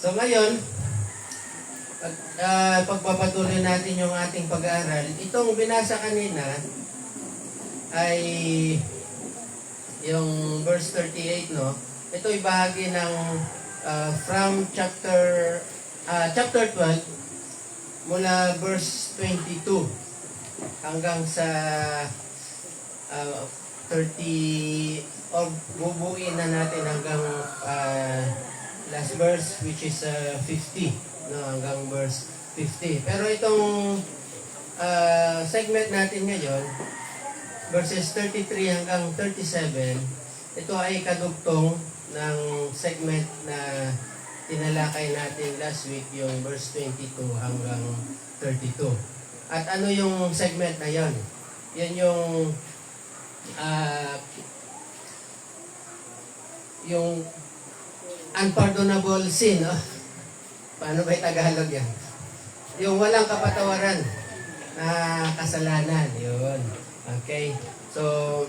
So ngayon, pagpapatuloy natin yung ating pag-aaral, itong binasa kanina ay yung verse 38, no? Ito ay bahagi ng from chapter 12 mula verse 22 hanggang sa 30, o bubuin na natin hanggang last verse, which is 50, no, hanggang verse 50. Pero itong segment natin ngayon, verses 33 hanggang 37, ito ay kadugtong ng segment na tinalakay natin last week, yung verse 22 hanggang 32. At ano yung segment na yon? Yan yung unpardonable sin, no? Paano ba Tagalog yan? Yung walang kapatawaran na kasalanan, yun. Okay? So,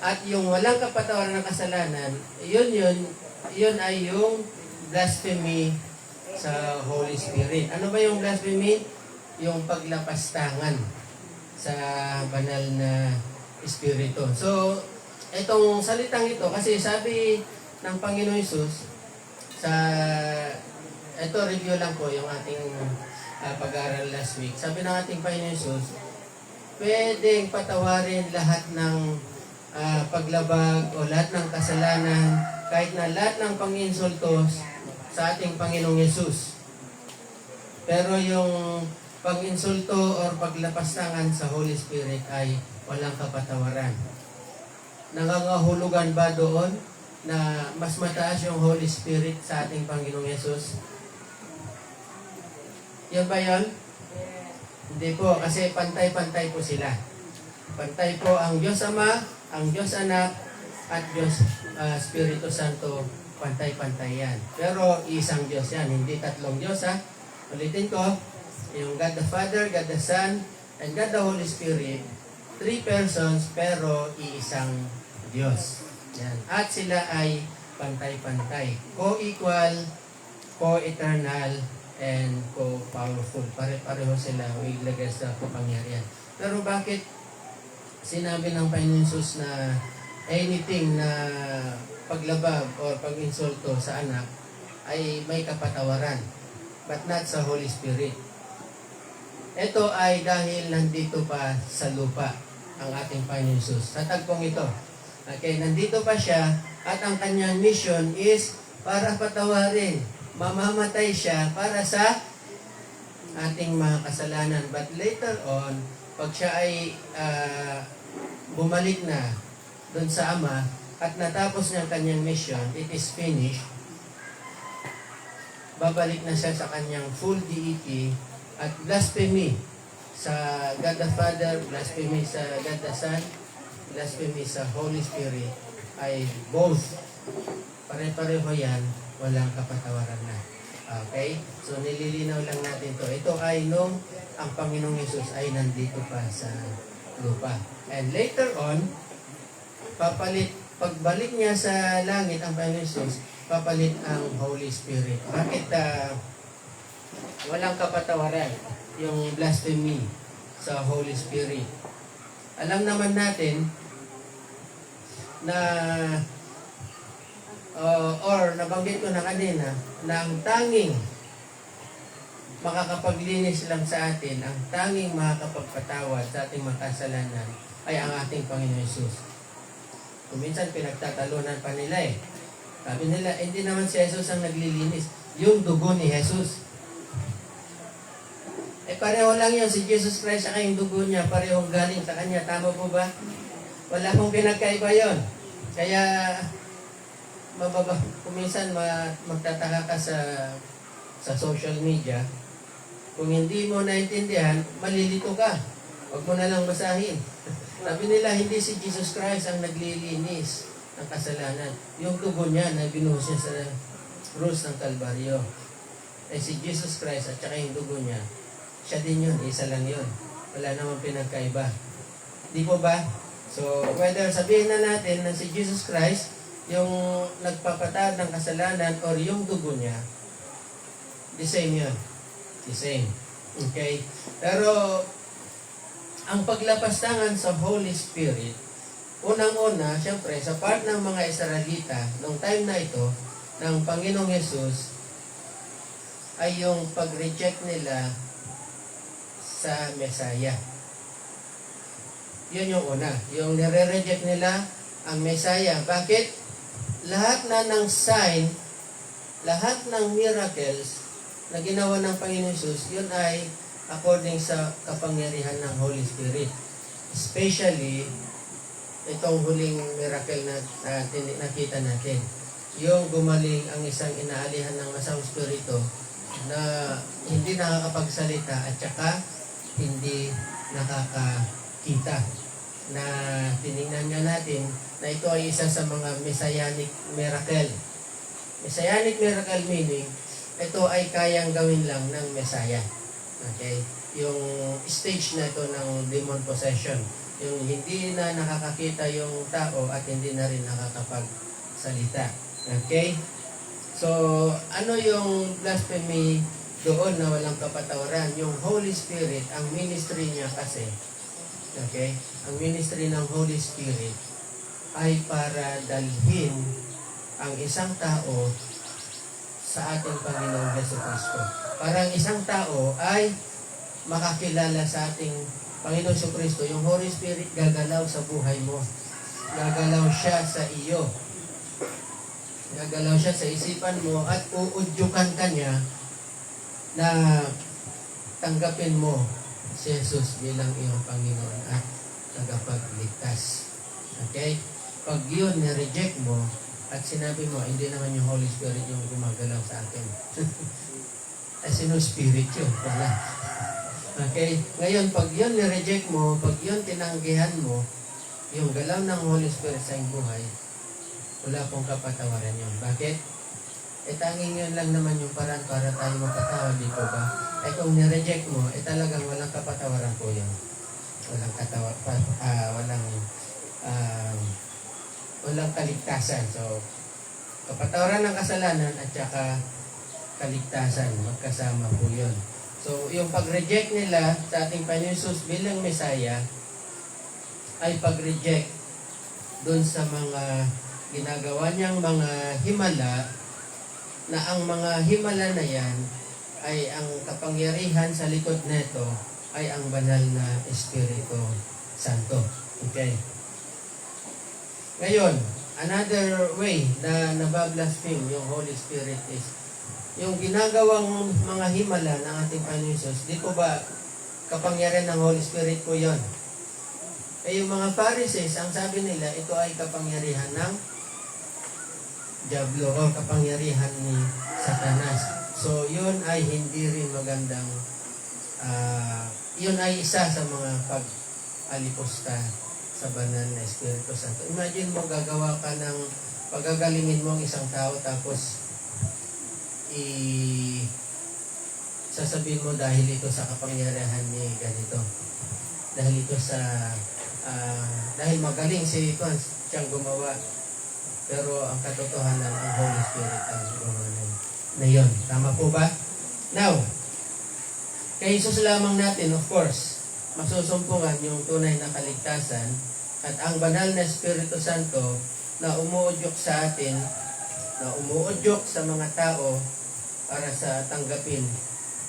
at yung walang kapatawaran ng kasalanan, yun ay yung blasphemy sa Holy Spirit. Ano ba yung blasphemy? Yung paglapastangan sa banal na Espiritu. So, itong salitang ito, kasi sabi ng Panginoon Hesus, ito review lang po yung ating pag-aaral last week. Sabi ng ating Panginoon Hesus, pwedeng patawarin lahat ng paglabag o lahat ng kasalanan, kahit na lahat ng pang-insultos sa ating Panginoong Hesus. Pero yung pag-insulto o paglapastangan sa Holy Spirit ay walang kapatawaran. Nangangahulugan ba doon na mas mataas yung Holy Spirit sa ating Panginoong Hesus? Yan ba yun? Hindi po, kasi pantay-pantay po sila. Pantay po ang Diyos Ama, ang Diyos Anak, at Diyos Espiritu Santo, pantay-pantay yan. Pero isang Diyos yan, hindi tatlong Diyos, ha? Ulitin ko, yung God the Father, God the Son, and God the Holy Spirit, 3 persons pero iisang Diyos. Yan. At sila ay pantay-pantay. Co-equal, co-eternal, and co-powerful. Pare-pareho sila ilagay sa kapangyarihan. Pero bakit sinabi ng Panginoon Jesus na anything na paglabag o pag-insulto sa anak ay may kapatawaran, but not sa Holy Spirit? Ito ay dahil nandito pa sa lupa ang ating Panginoon Jesus. Sa tagpong ito. Okay, nandito pa siya at ang kanyang mission is para patawarin. Mamamatay siya para sa ating mga kasalanan. But later on, pag siya ay bumalik na doon sa Ama at natapos niya ang kanyang mission, it is finished, babalik na siya sa kanyang full deity at blasphemy sa God the Father, blasphemy sa God the Son, blasphemy sa Holy Spirit ay both. Pare-pareho yan, walang kapatawaran na. Okay? So nililinaw lang natin to. Ito ay nung ang Panginoong Hesus ay nandito pa sa lupa. And later on, pagbalik niya sa langit ang Panginoong Hesus, papalit ang Holy Spirit. Bakit walang kapatawaran yung blasphemy sa Holy Spirit? Alam naman natin na or nabanggit ko na kanina na ang tanging makakapaglinis lang sa atin, ang tanging makakapagpatawad sa ating makasalanan ay ang ating Panginoon Hesus. Kung minsan pinagtatalunan pa nila sabi nila, hindi naman si Jesus ang naglilinis, yung dugo ni Jesus. Pareho lang yun, si Jesus Christ at yung dugo niya, parehong galing sa kanya. Tama po ba? Wala pong pinagkaiba yun. Kaya, kung minsan magtataka ka sa social media, kung hindi mo naintindihan, malilito ka. Huwag mo na lang basahin. Sabi nila, hindi si Jesus Christ ang naglilinis ng kasalanan. Yung dugo niya na binuhos niya sa krus ng Kalbaryo. Si Jesus Christ at saka yung dugo niya, siya din yun, isa lang yun. Wala namang pinagkaiba. Di po ba? So, whether sabihin na natin na si Jesus Christ, yung nagpapatawad ng kasalanan or yung dugo niya, The same yun. The same. Okay? Pero, ang paglapastangan sa Holy Spirit, unang-una, siyempre, sa part ng mga Israelita, noong time na ito, ng Panginoong Yesus, ay yung pag-reject nila sa Messiah. Yun yung una. Yung nire-reject nila ang Messiah. Bakit? Lahat na ng sign, lahat ng miracles na ginawa ng Panginoon Yesus, yun ay according sa kapangyarihan ng Holy Spirit. Especially, itong huling miracle na nakita natin. Yung gumaling ang isang inaalihan ng masang spirito na hindi nakakapagsalita at saka hindi nakakakita. Na tinignan nga natin na ito ay isa sa mga messianic miracle. Messianic miracle meaning, ito ay kayang gawin lang ng Messiah. Okay? Yung stage na ito ng demon possession. Yung hindi na nakakakita yung tao at hindi na rin nakakapagsalita. Okay? So, ano yung blasphemy doon na walang kapatawaran? Yung Holy Spirit, ang ministry niya kasi, okay? Ang ministry ng Holy Spirit ay para dalhin ang isang tao sa ating Panginoong Jesucristo. Para ang isang tao ay makakilala sa ating Panginoong Jesucristo. Yung Holy Spirit gagalaw sa buhay mo. Gagalaw siya sa iyo. Gagalaw siya sa isipan mo at uudyukan ka niya na tanggapin mo si Jesus bilang iyong Panginoon at tagapagligtas. Okay? Pag yun na-reject mo at sinabi mo, hindi naman yung Holy Spirit yung gumagalaw sa akin. Ay, sino Spirit yun? Wala. Okay? Ngayon, pag yun ni-reject mo, pag yun tinanggihan mo, yung galaw ng Holy Spirit sa iyong buhay, wala pong kapatawaran yun. Bakit? Tanging yun lang naman yung paraan para tayo mapatawad, di po ba? Kung ni-reject mo, talagang walang kapatawaran po yun. Walang kaligtasan. So, kapatawaran ng kasalanan at saka kaligtasan, magkasama po yun. So, yung pag-reject nila sa ating Panginoon Jesus bilang Messiah ay pag-reject doon sa mga ginagawa niyang mga himala na ang mga himala na yan ay ang kapangyarihan sa likod neto ay ang banal na Espiritu Santo. Okay. Ngayon, another way na nabablaspheme yung Holy Spirit is yung ginagawang mga himala ng ating Panginoon Jesus. Di po ba kapangyarihan ng Holy Spirit po yon? Yung mga Pharisees, ang sabi nila, ito ay kapangyarihan ng Diablo o kapangyarihan ni Satanas. So, yun ay hindi rin magandang, yun ay isa sa mga pag-alipusta sa banal na Espiritu Santo. Imagine mo, gagawa ka ng pagagalingin mo ang isang tao tapos sasabihin mo dahil ito sa kapangyarihan ni ganito. Dahil ito sa, dahil magaling si ito, siyang gumawa. Pero ang katotohanan, ang Holy Spirit ang gumawa na yun. Tama po ba? Now, kay Jesus lamang natin, of course, masusumpungan yung tunay na kaligtasan at ang banal na Espiritu Santo na umuudyok sa atin, na umuudyok sa mga tao para sa tanggapin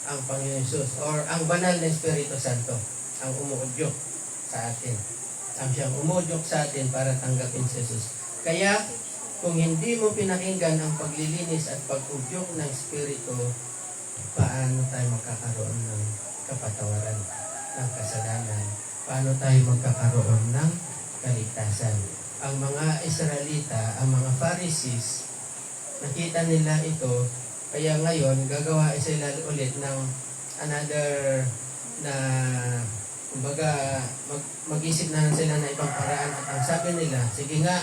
ang Panginoon Jesus or ang banal na Espiritu Santo ang umuudyok sa atin. Ang siyang umuudyok sa atin para tanggapin si Jesus. Kaya, kung hindi mo pinakinggan ang paglilinis at pag-udyok ng Espiritu, paano tayo magkakaroon ng kapatawaran ng kasalanan? Paano tayo magkakaroon ng kaligtasan? Ang mga Israelita, ang mga Pharisees, nakita nila ito, kaya ngayon gagawa sila ulit ng another na kumbaga mag-isip na sila na ibang paraan at ang sabi nila, sige nga,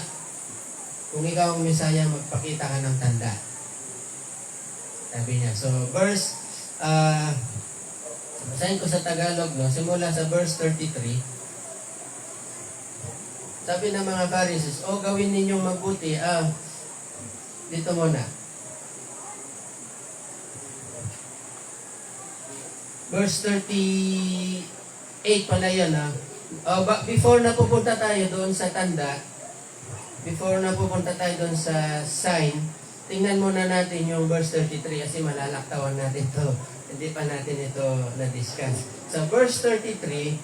kung ikaw ang Messiah, magpakita ka ng tanda. Sabi niya. So, verse, basahin ko sa Tagalog, no? Simula sa verse 33. Sabi ng mga Pharisees, gawin ninyong mabuti. Dito muna. verse 38 pala yan ha. Before na pupunta tayo doon sa tanda, before na pupunta tayo doon sa sign, tingnan muna natin yung verse 33 kasi malalaktawan natin to. Hindi pa natin ito na-discuss. Sa verse 33,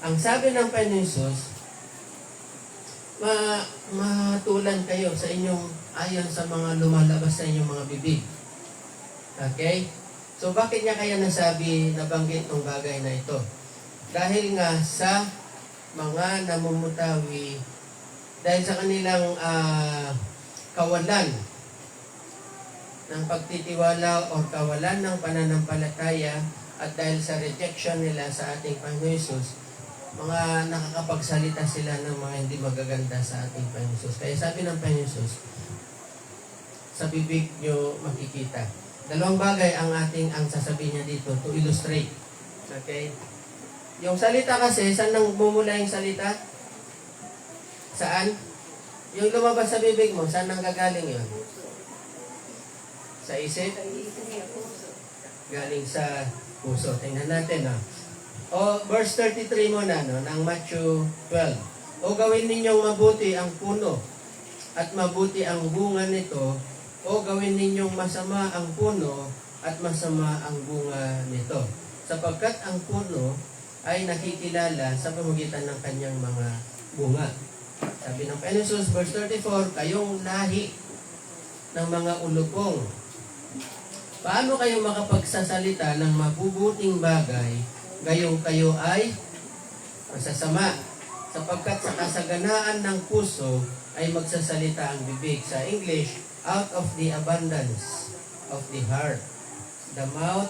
ang sabi ng Panginoon Jesus, matulan kayo sa inyong ayon sa mga lumalabas sa inyong mga bibig. Okay? So bakit niya kaya nasabi, nabanggit ng bagay na ito? Dahil nga sa mga namumutawi, dahil sa kanilang kawalan ng pagtitiwala o kawalan ng pananampalataya at dahil sa rejection nila sa ating Panginoon Jesus, mga nakakapagsalita sila ng mga hindi magaganda sa ating Panginoon Jesus. Kaya sabi ng Panginoon Jesus, sa bibig nyo makikita. Dalawang bagay ang sasabihin niya dito to illustrate. Okay? Yung salita kasi, saan nang bumula yung salita? Saan? Yung lumabas sa bibig mo, saan nang gagaling yun? Sa isip? Galing sa puso. Tingnan natin, no? O, verse 33 muna, no? Ng Matthew 12. O gawin ninyong mabuti ang puno at mabuti ang bunga nito, o gawin ninyong masama ang puno at masama ang bunga nito. Sapagkat ang puno ay nakikilala sa pamamagitan ng kanyang mga bunga. Sabi ng Panginoon Jesus, verse 34, kayong lahi ng mga ulupong. Paano kayo makapagsasalita ng mabubuting bagay, gayong kayo ay masasama? Sapagkat sa kasaganaan ng puso ay magsasalita ang bibig. Sa English, out of the abundance of the heart, the mouth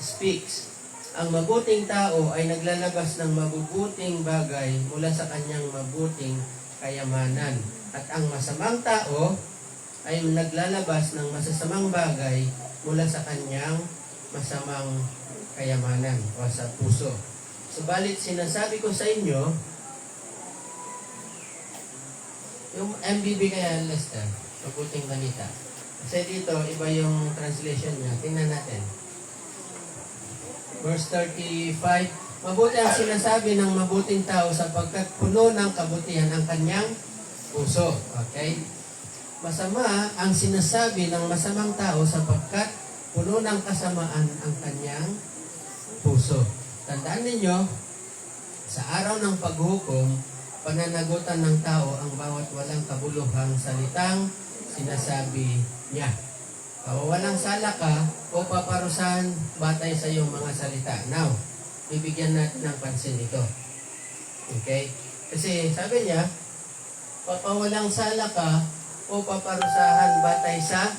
speaks. Ang mabuting tao ay naglalabas ng mabubuting bagay mula sa kanyang mabuting kayamanan. At ang masamang tao ay naglalabas ng masasamang bagay mula sa kanyang masamang kayamanan o sa puso. Subalit sinasabi ko sa inyo, yung MBB kaya Lester, mabuting balita. Kasi dito, iba yung translation niya. Tingnan natin. Verse 35, mabuti ang sinasabi ng mabuting tao sapagkat puno ng kabutihan ang kanyang puso. Okay? Masama ang sinasabi ng masamang tao sapagkat puno ng kasamaan ang kanyang puso. Tandaan ninyo, sa araw ng paghukom, pananagutan ng tao ang bawat walang kabuluhang salitang sinasabi niya. Walang sala ka o paparusahan batay sa iyong mga salita. Now, bibigyan natin ng pansin ito. Okay? Kasi sabi niya, papawalang sala ka o paparusahan batay sa...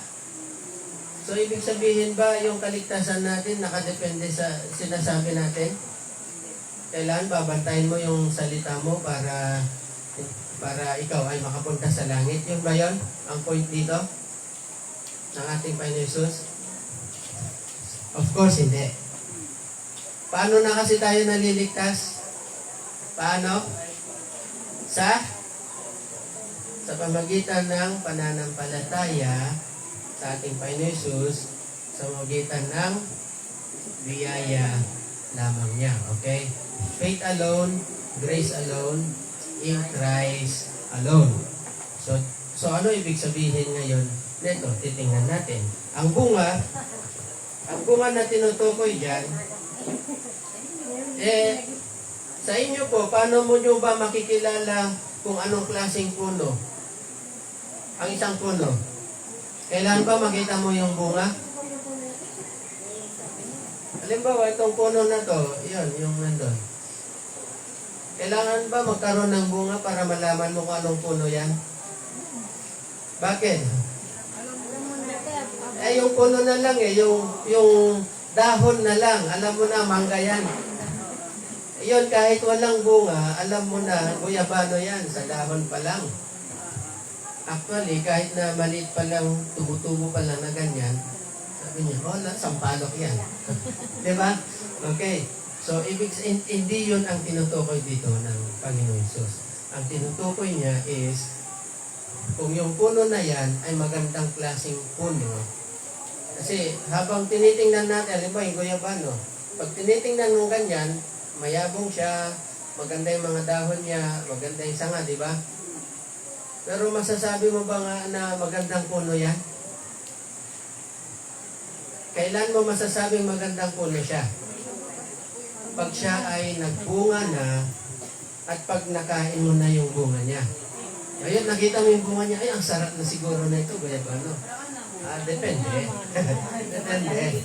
So, ibig sabihin ba yung kaligtasan natin nakadepende sa sinasabi natin? Kailan babantayin mo yung salita mo para ikaw ay makapunta sa langit? Yun ba yun? Ang point dito ng ating Panginoon Jesus? Of course, hindi. Paano na kasi tayo naliligtas? Paano? Sa pamagitan ng pananampalataya sa ating Panginoon Jesus, sa pamagitan ng biyaya lamang niya. Okay? Faith alone, grace alone, in Christ alone. So ano ibig sabihin ngayon? Neto, titingnan natin. Ang bunga na tinutukoy dyan, sa inyo po, paano mo nyo ba makikilala kung anong klaseng puno? Ang isang puno. Kailan ba makita mo yung bunga? Halimbawa, itong puno na to, yun, yung nandun. Kailangan ba magkaroon ng bunga para malaman mo kung anong puno yan? Bakit? Yung puno na lang yung dahon na lang, alam mo na, mangga yan. Yun, kahit walang bunga, alam mo na, guyabano yan, sa dahon pa lang. Actually, kahit na maliit pa lang, tubo-tubo pa lang na ganyan, sabi niya, sampalok yan. Diba? Okay. So, hindi yun ang tinutukoy dito ng Panginoon Jesus. Ang tinutukoy niya is, kung yung puno na yan ay magandang klaseng puno, Kasi habang tinitingnan natin, halimbawa yung guyabano, pag tinitingnan mo ganyan, mayabong siya, maganda yung mga dahon niya, maganda yung sanga, di ba? Pero masasabi mo ba nga na magandang puno yan? Kailan mo masasabing magandang puno siya? Pag siya ay nagbunga na at pag nakain mo na yung bunga niya. Ngayon, nakita mo yung bunga niya, ay, ang sarap na siguro na ito, guyabano. Depende. Depende.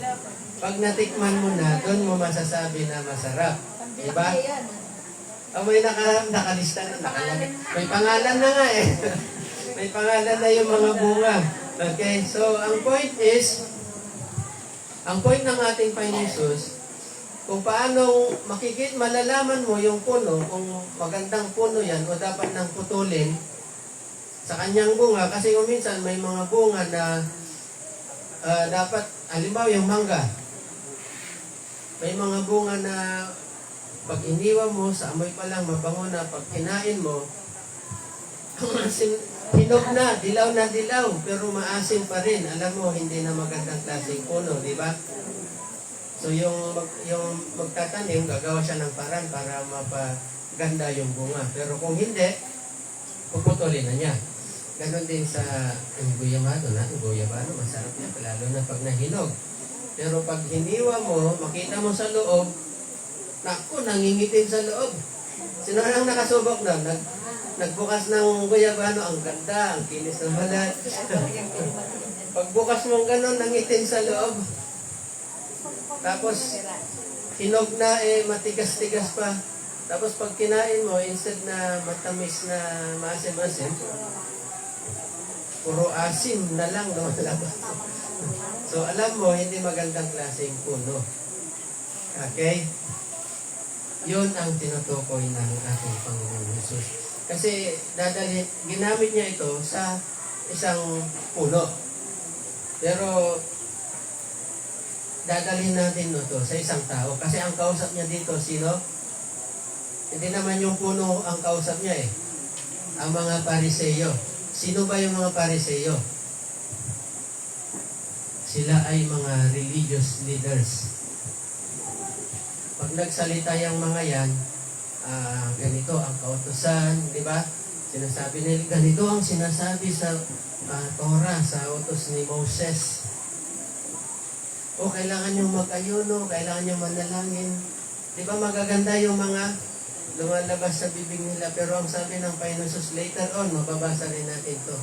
Pag natikman mo na, doon mo masasabi na masarap. Diba? May nakalista na, nakalagay. May pangalan na nga eh. May pangalan na yung mga bunga. Okay, so ang point ng ating Panginoon Jesus, kung paano malalaman mo yung puno, kung magandang puno yan o dapat nang putulin sa kanyang bunga. Kasi kung minsan may mga bunga na dapat, halimbawa yung mangga, may mga bunga na pag iniwan mo, sa amoy pa lang mabango na, pag kinain mo, hinog na, dilaw, pero maasim pa rin. Alam mo, hindi na magandang klaseng puno, di ba? So yung magtatanim, gagawa siya ng paraan para mapaganda yung bunga. Pero kung hindi, puputulin na niya. Ganon din sa guyabano, masarap niya, lalo na pag nahinog. Pero pag hiniwa mo, makita mo sa loob, naku, nangingitim sa loob. Sino lang nakasubok na? Nagbukas ng guyabano, ang ganda, ang kinis ng balat. Pagbukas mong ganon, nangitim sa loob. Tapos, hinog na, matigas-tigas pa. Tapos pag kinain mo, instead na matamis na maasim-asim, puro asim na lang lumalabas. So, alam mo, hindi magandang klaseng puno. Okay? Yun ang tinutukoy ng ating Panginoon Jesus. Kasi ginamit niya ito sa isang puno. Pero dadalhin natin ito sa isang tao. Kasi ang kausap niya dito, sino? Hindi naman yung puno ang kausap niya eh. Ang mga Pariseyo. Sino ba yung mga Pariseyo? Sila ay mga religious leaders. Pag nagsalita yung mga yan, ganito ang kautusan, di ba? Sinasabi nila, ganito ang sinasabi sa Torah, sa utos ni Moses. O kailangan nyo mag-ayuno, kailangan nyo manalangin. Di ba magaganda yung mga lumalabas sa bibig nila, pero ang sabi ng Panginoon Jesus, later on, mababasa rin natin ito.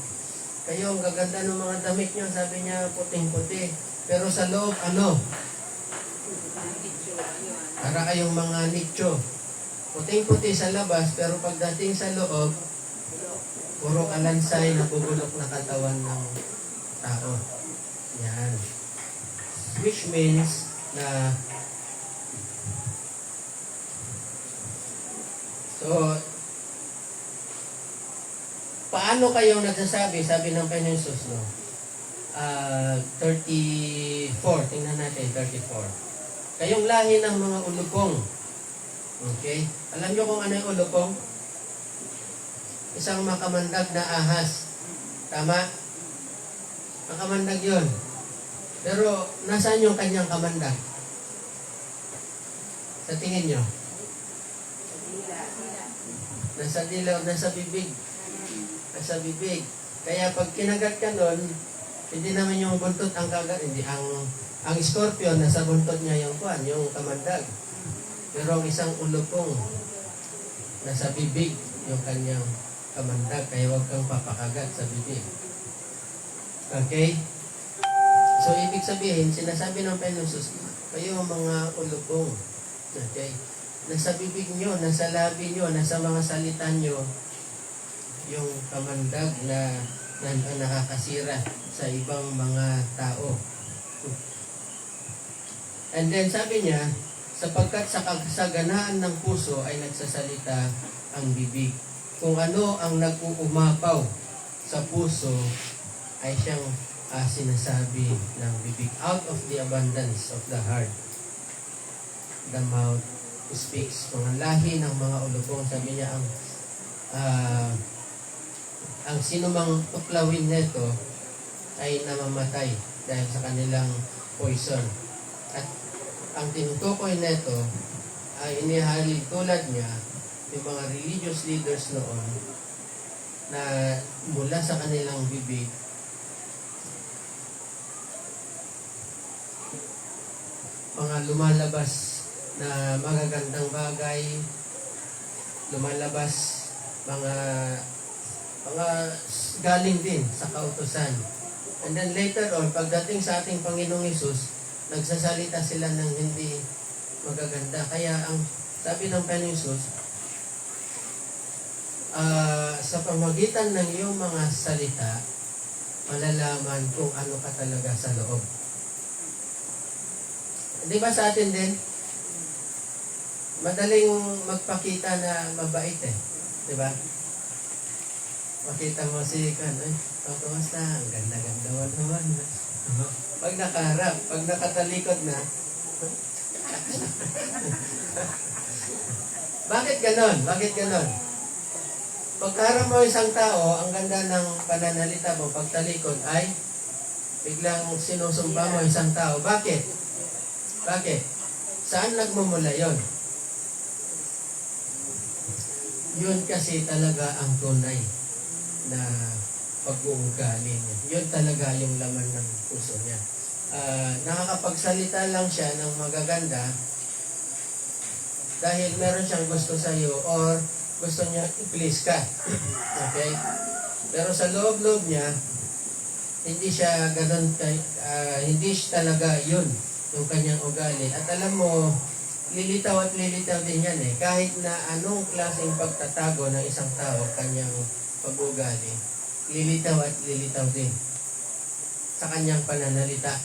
Kayo, ang gaganda ng mga damit nyo, sabi niya, puting-puti. Pero sa loob, ano? Para kayong mga nicho. Puting-puti sa labas, pero pagdating sa loob, puro kalansay na bubulok na katawan ng tao. Yan. Which means na so, paano kayo nagsasabi? Sabi ng Panginoon Jesus, no? 34, tingnan natin, 34. Kayong lahi ng mga ulupong. Okay? Alam nyo kung ano yung ulupong? Isang makamandag na ahas. Tama? Makamandag yun. Pero, nasaan yung kanyang kamandag? Sa tingin nyo? Nasa dilaw, nasa bibig. Nasa bibig. Kaya pag kinagat ka nun, hindi naman yung buntot ang kagat. Hindi, ang scorpion, nasa buntot niya yung kamandag. Pero ang isang ulupong, nasa bibig yung kanyang kamandag. Kaya huwag kang papakagat sa bibig. Okay? So, ibig sabihin, sinasabi ng Panginoon Jesus, kayo mga ulupong. Okay? Nasa bibig nyo, nasa labi nyo, nasa mga salita nyo, yung kamandag na nakakasira sa ibang mga tao. And then sabi niya, sapagkat sa kasaganaan ng puso ay nagsasalita ang bibig. Kung ano ang nag-uumapaw sa puso ay siyang sinasabi ng bibig. Out of the abundance of the heart, the mouth speaks. Mga lahi ng mga ulupong, sabi niya, ang sinumang tuklawin nito ay namamatay. dahil sa kanilang poison. At ang tinutukoy nito ay inihalin tulad niya yung mga religious leaders noon na mula sa kanilang bibig mga lumalabas na magagandang bagay, lumalabas mga galing din sa kautusan. And then later on, pagdating sa ating Panginoong Hesus, nagsasalita sila ng hindi magaganda. Kaya ang sabi ng Panginoong Hesus, sa pamagitan ng iyong mga salita, malalaman kung ano ka talaga sa loob. Di ba sa atin din? Madaling magpakita na mabait eh. Di ba? Makita mo si Kan, kumusta? Ang ganda-ganda mo naman. Pag nakaharap, pag nakatalikod na, bakit ganon? Bakit ganon? Pagkaharap mo isang tao, ang ganda ng pananalita mo, pagtalikod ay biglang sinusumpa mo isang tao. Bakit? Bakit? Saan nagmumula yon? Yun kasi talaga ang tunay na pag-uugali niya. Yun talaga yung laman ng puso niya. Nakakapagsalita lang siya ng magaganda dahil meron siyang gusto sa iyo or gusto niya i-please ka. Okay? Pero sa loob-loob niya, hindi siya ganun, hindi siya talaga yun yung kanyang ugali. At alam mo, lilitaw at lilitaw din yan eh. Kahit na anong klaseng pagtatago ng isang tao, kanyang pag-ugali, lilitaw at lilitaw din sa kanyang pananalita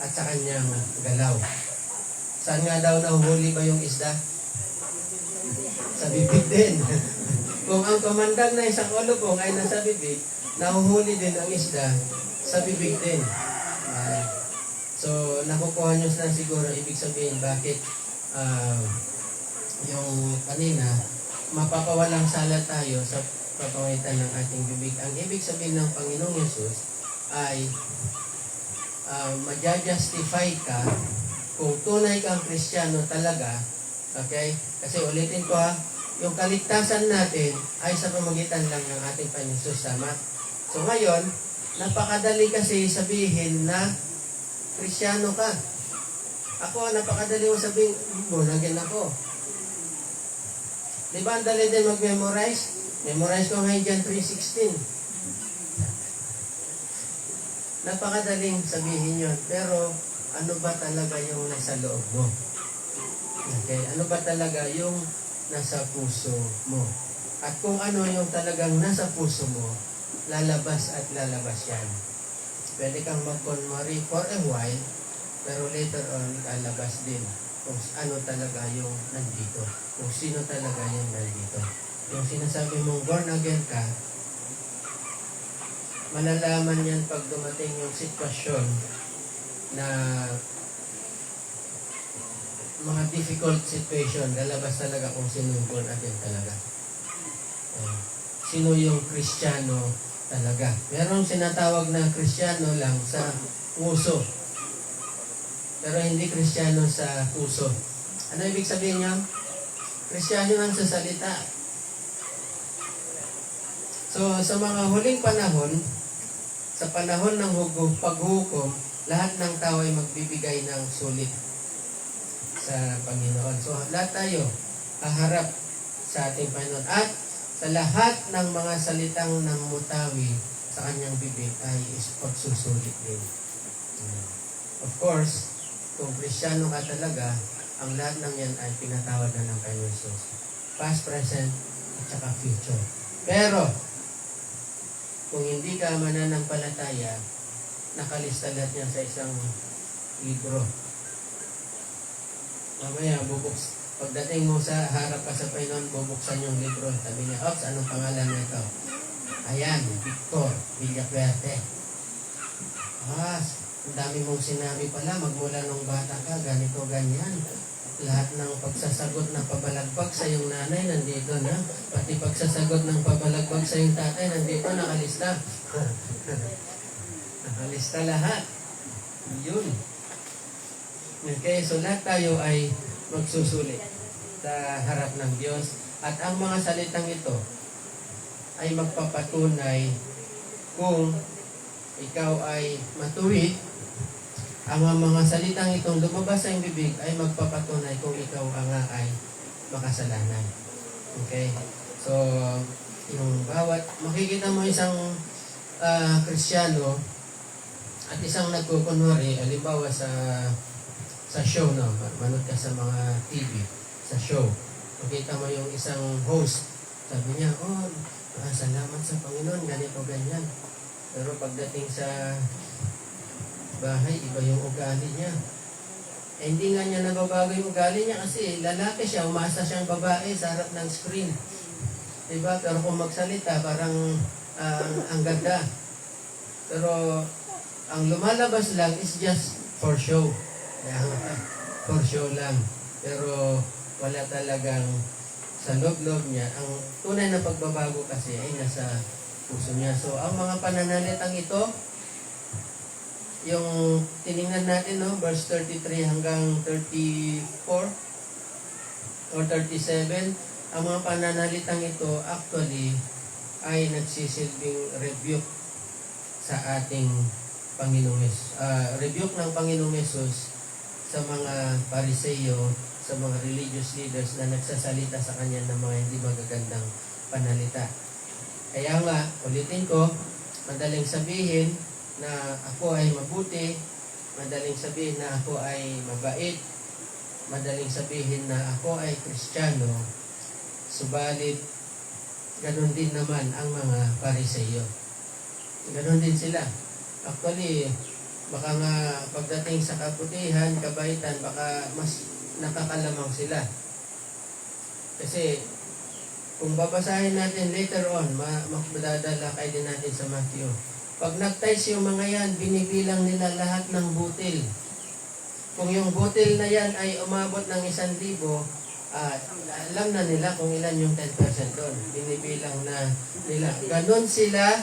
at sa kanyang galaw. Saan nga daw nahuhuli ba yung isda? Sa bibig din. Kung ang komandang na isang ulupong ay nasa bibig, nahuhuli din ang isda sa bibig din. So, nakukuha nyo na siguro ibig sabihin bakit yung kanina, mapapawalang sala tayo sa papamagitan ng ating bibig. Ang ibig sabihin ng Panginoong Yesus ay maja-justify ka kung tunay kang Kristiyano talaga. Okay? Kasi ulitin ko yung kaligtasan natin ay sa pamagitan lang ng ating Panginoong Yesus. Tama? So ngayon, napakadali kasi sabihin na Kristiyano ka. Ako, napakadali mo sabihin, born again ako. Di ba ang dali din mag-memorize? Memorize ko ngayon dyan 3:16. Napakadaling sabihin yun. Pero, ano ba talaga yung nasa loob mo? Okay? Ano ba talaga yung nasa puso mo? At kung ano yung talagang nasa puso mo, lalabas at lalabas yan. Pwede kang mag-conmary for a while, pero later on, lalabas din kung ano talaga yung nandito. Kung sino talaga yung nandito. Yung sinasabi mong born again ka, malalaman yan pag dumating yung sitwasyon na mga difficult situation, lalabas talaga kung sino yung born again talaga. Sino yung Kristiyano talaga. Merong sinatawag na Kristiyano lang sa puso. Pero hindi Kristiyano sa puso. Ano ibig sabihin niya? Kristiyano lang sa salita. So, sa mga huling panahon, sa panahon ng paghukom, lahat ng tao ay magbibigay ng sulit sa Panginoon. So, lahat tayo haharap sa ating Panginoon. At sa lahat ng mga salitang namutawi sa kanyang bibig ay pagsusulit din. Of course, kung Kristiyano ka talaga, ang lahat ng yan ay pinatawad na ng Panginoon Jesus. Past, present, at saka future. Pero, kung hindi ka mananampalataya, nakalista lahat niya sa isang libro. Mamaya, pagdating mo sa harap ka sa Panginoon, bubuksan yung libro. Sabi niya, Ops, anong pangalan na ito? Ayan, Victor Villafuerte. Ang dami mong sinabi pala, magmula nung bata ka, ganito, ganyan. Lahat ng pagsasagot na pabalagbag sa iyong nanay, nandito na. Pati pagsasagot ng pabalagbag sa iyong tatay, nandito, nakalista. Nakalista lahat. Yun. Okay, so lahat tayo ay magsusuli sa harap ng Diyos. At ang mga salitang ito ay magpapatunay kung ikaw ay matuwid. Ang mga salitang itong lumabas sa iyong bibig ay magpapatunay kung ikaw nga ay makasalanan. Okay? So, yung bawat, makikita mo isang Kristiyano at isang nagkukunwari, halimbawa sa show, no? Manood ka sa mga TV, sa show. Makita mo yung isang host, sabi niya, salamat sa Panginoon, ganito, ganyan. Pero pagdating sa bahay, iba yung ugali niya. Hindi nga niya nababago yung ugali niya kasi lalaki siya, umasa siyang babae sa harap ng screen. Diba? Pero kung magsalita, parang ang ganda. Pero ang lumalabas lang is just for show. For show lang. Pero wala talagang sa loob-loob niya. Ang tunay na pagbabago kasi ay nasa puso niya. So, ang mga pananalitang ito, yung tiningnan natin, no, verse 33 hanggang 34 or 37, ang mga pananalitang ito actually ay nagsisilbing rebuke sa ating Panginoong rebuke ng Panginoong Yesus sa mga Pariseo, sa mga religious leaders na nagsasalita sa kanya ng mga hindi magagandang panalita. Kaya nga, ulitin ko, madaling sabihin na ako ay mabuti, madaling sabihin na ako ay mabait, madaling sabihin na ako ay Kristiyano, subalit ganon din naman ang mga Pariseo. Ganon din sila. Actually, baka nga pagdating sa kabutihan, kabaitan, baka mas nakakalamang sila. Kasi kung babasahin natin later on, madadalakay din natin sa Matthew. Pag nag-tithe yung mga yan, binibilang nila lahat ng butil. Kung yung butil na yan ay umabot ng 1,000, alam na nila kung ilan yung 10% doon. Binibilang na nila. Ganon sila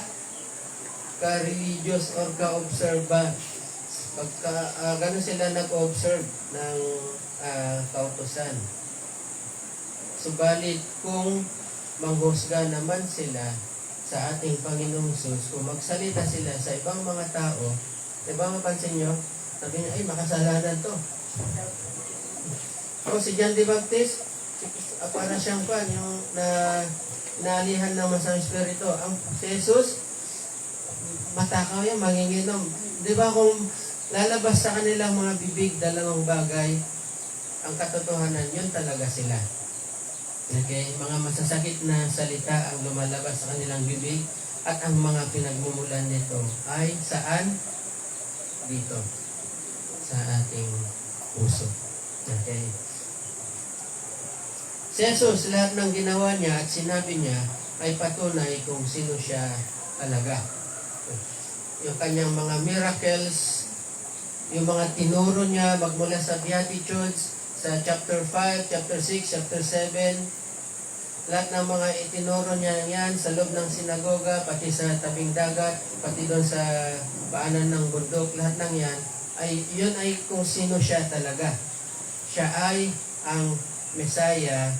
ka-religious or ka-observant. Ganon sila nag-observe ng kautusan. Subalit kung manghusga naman sila sa ating Panginoong Hesus, kung magsalita sila sa ibang mga tao, diba mapansin nyo? Sabi niya, ay makasalanan to. Si John the Baptist, para siyang pan, yung naalihan ng masamang espiritu. Si Jesus, matakaw yan, manginginom. Diba kung lalabas sa kanilang mga bibig, dalawang bagay, ang katotohanan, yun talaga sila. Okay, mga masasakit na salita ang lumalabas sa kanilang bibig at ang mga pinagmumulan nito ay saan? Dito. Sa ating puso. Okay. Si Jesus, lahat ng ginawa niya at sinabi niya ay patunay kung sino siya talaga. Yung kanyang mga miracles, yung mga tinuro niya magmula sa Beatitudes, sa chapter 5, chapter 6, chapter 7, lahat ng mga itinuro niya yan sa loob ng sinagoga, pati sa tabing dagat, pati doon sa paanan ng bundok, lahat ng yan, yun ay kung sino siya talaga. Siya ay ang Messiah.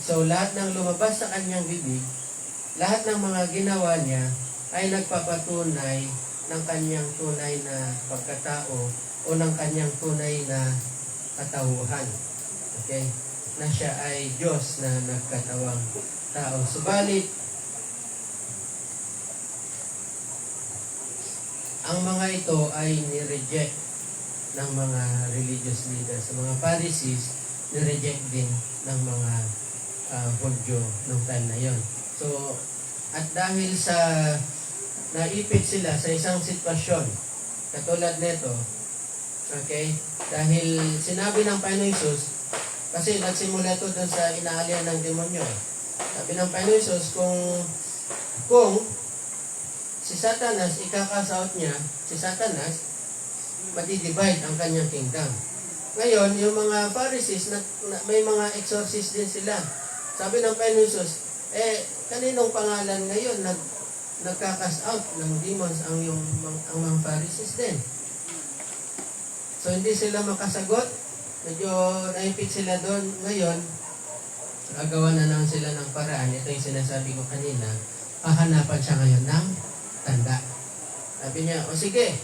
So lahat ng lumabas sa kanyang bibig, lahat ng mga ginawa niya ay nagpapatunay ng kanyang tunay na pagkatao o ng kanyang tunay na katauhan. Okay? Na siya ay Diyos na nagkatawang tao. Subalit, ang mga ito ay ni-reject ng mga religious leaders. Mga Pharisees, ni-reject din ng mga Hudyo nung time na yon. So, at dahil sa naipit sila sa isang sitwasyon, katulad nito, okay, dahil sinabi ng Panginoon Hesus, kasi nagsimula ito doon sa inaalian ng demonyo. Sabi ng Panginoon Hesus, kung si Satanas, ikakasaot niya, si Satanas, madi-divide ang kanyang kingdom. Ngayon, yung mga Pharisees, may mga exorcist din sila. Sabi ng Panginoon Hesus, kaninong pangalan ngayon nagkakas out ng demons ang mga Pharisees din. So hindi sila makasagot. Medyo naipit sila doon. Ngayon, nagawa na naman sila ng paraan. Ito yung sinasabi ko kanina. Hahanapan siya ngayon ng tanda. Sabi niya, o sige,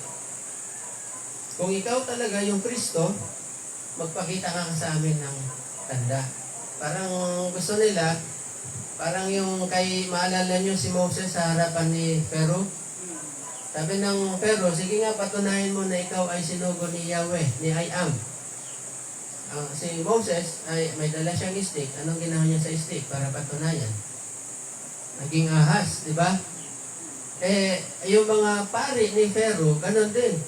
kung ikaw talaga yung Kristo, magpakita ka sa amin ng tanda. Parang gusto nila, parang yung maalala nyo si Moses sa harapan ni Pharaoh. Sabi ng Pharaoh, sige nga, patunayan mo na ikaw ay sinugo ni Yahweh, ni I Am. Si Moses, ay may dala siyang stick. Anong ginawa niya sa stick para patunayan? Naging ahas, di ba? Yung mga pari ni Pharaoh, ganun din.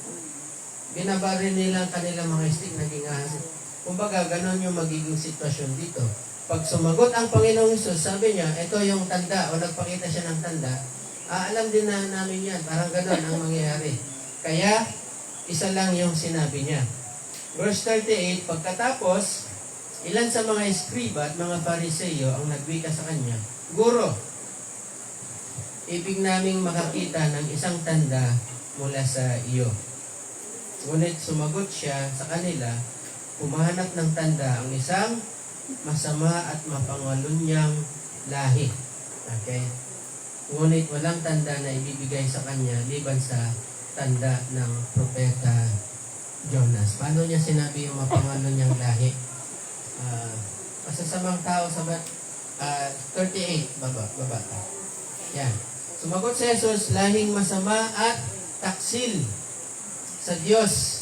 Binabari nila kanilang mga stick, naging ahas. Kumbaga, ganun yung magiging sitwasyon dito. Pag sumagot ang Panginoong Hesus, sabi niya, ito yung tanda, o nagpakita siya ng tanda, alam din na namin yan. Parang ganun ang mangyayari. Kaya, isa lang yung sinabi niya. Verse 38, pagkatapos, ilan sa mga eskriba at mga Fariseo ang nagwika sa kanya, Guro, ibig naming makakita ng isang tanda mula sa iyo. Ngunit sumagot siya sa kanila, humahanap ng tanda ang isang masama at mapangalunyang lahi. Okay? Ngunit walang tanda na ibibigay sa kanya liban sa tanda ng propeta Jonas. Paano niya sinabi yung mapangalunyang lahi? Masasamang tao sa 38, baba. Yan. Sumagot si Jesus, lahing masama at taksil sa Diyos.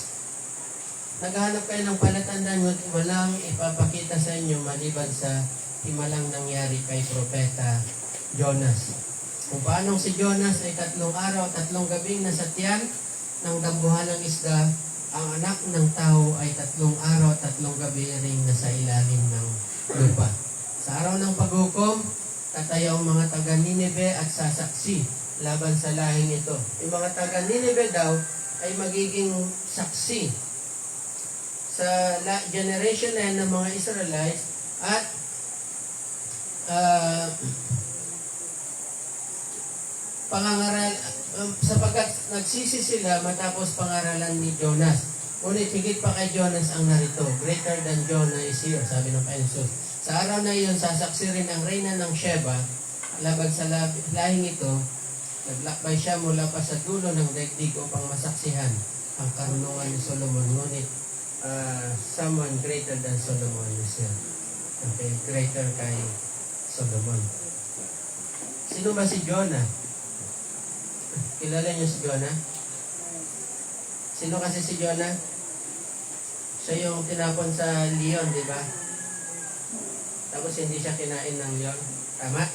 Naghahanap kayo ng palatandaan, walang ipapakita sa inyo maliban sa himalang nangyari kay propeta Jonas. Kung paanong si Jonas ay 3 araw, 3 gabing nasa tiyan ng dambuhan ng isda, ang anak ng tao ay 3 araw, 3 gabi ring nasa ilalim ng lupa. Sa araw ng paghukom, tatayo ang mga taga Nineve at sasaksi laban sa lahing ito. Yung mga taga Nineve daw ay magiging saksi sa generation na ng mga Israelites at pangangaral sapagkat nagsisi sila matapos pangaralan ni Jonas. Ngunit higit pa kay Jonas ang narito. Greater than Jonah is here, sabi ng Panginoon. Sa araw na iyon, sasaksi rin ang reyna ng Sheba laban sa lahing ito. Naglakbay siya mula pa sa dulo ng daigdig upang masaksihan ang karunungan ni Solomon. Ngunit someone greater than Solomon is here. Okay, greater kay Solomon. Sino ba si Jonah? Kilala niyo si Jonah? Sino kasi si Jonah? Siya yung tinapon sa leon, di ba? Tapos hindi siya kinain ng leon. Tama?